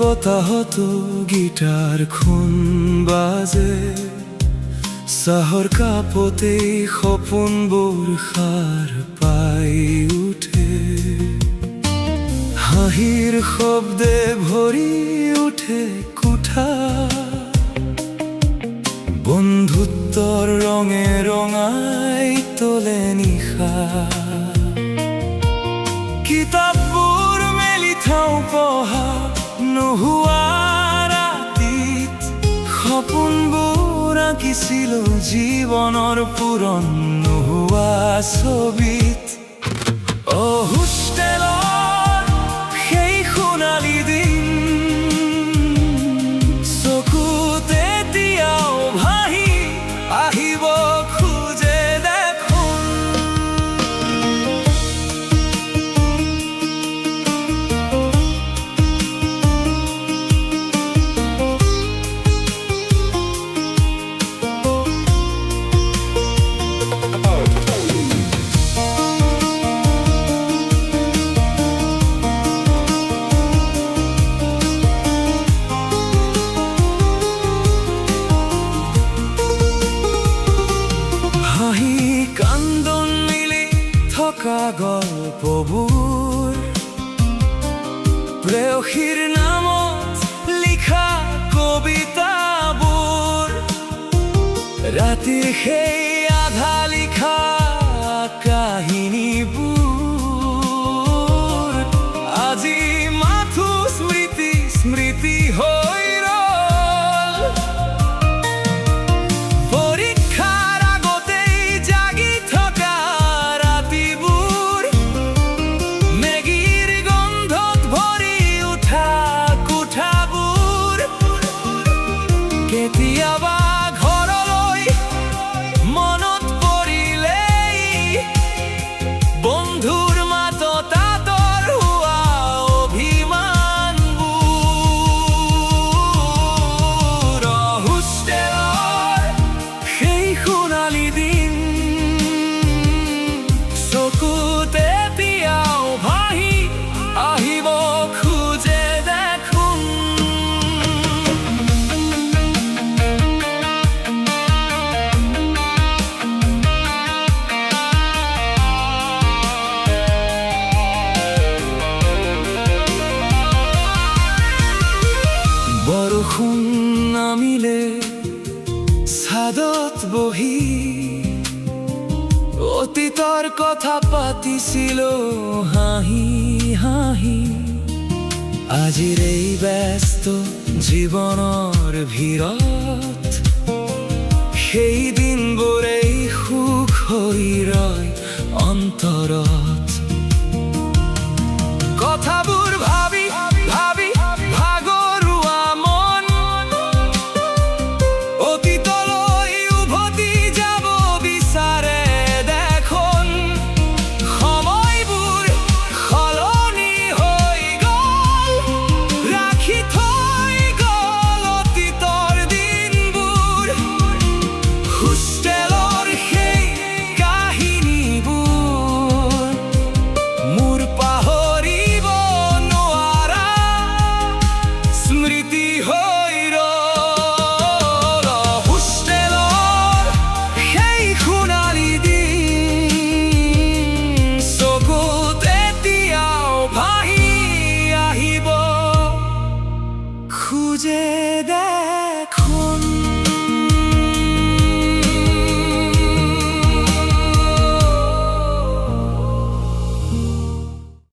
বতাহত গিটাৰ খন বাজে, চাহৰ কাপতেই সপোনবোৰ সাৰ পাই উঠে, হাঁহিৰ শব্দে ভৰি উঠে কোঠা, বন্ধুত্বৰ ৰঙে ৰঙাই তোলে নিশা। কিতাপবোৰ মেলি থওঁ পঢ়া নোহোৱা ৰাতিত, সপোনবোৰ আঁকিছিলো জীৱনৰ পূৰণ নোহোৱা ছবিত। হোষ্টেলৰ সেই সোণালী দিন চকুতে এতিয়াও ভাহি আহিব খোজে দেখোন। কান্দন মিলি থকা গল্পবোৰ, প্ৰেয়সীৰ নামত লিখা কবিতাবোৰ, ৰাতিৰ সেই আধা লিখা কাহিনীবোৰ আজি মাথো স্মৃতি স্মৃতি হৈ ৰল। পৰীক্ষাৰ আগতেই জাগি থকা ৰাতিবোৰ, মেগীৰ গন্ধত ভৰি উঠা কোঠাবোৰ, কেতিয়াবা ঘৰলৈ মনত পৰিলেই বন্ধুৰ মাতত আঁতৰ হোৱা অভিমানবোৰ। হোষ্টেলৰ সেই সোণালী দিন চকুতে এতিয়াও ভাহি আহিব খোজে দেখোন। বৰষুণ নামিলে ছাদত বহি অতীতৰ কথা পাতিছিলো হাঁহি হাঁহি। আজিৰ এই ব্যস্ত জীৱনৰ ভিৰত সেই দিনবোৰেই সুখ হৈ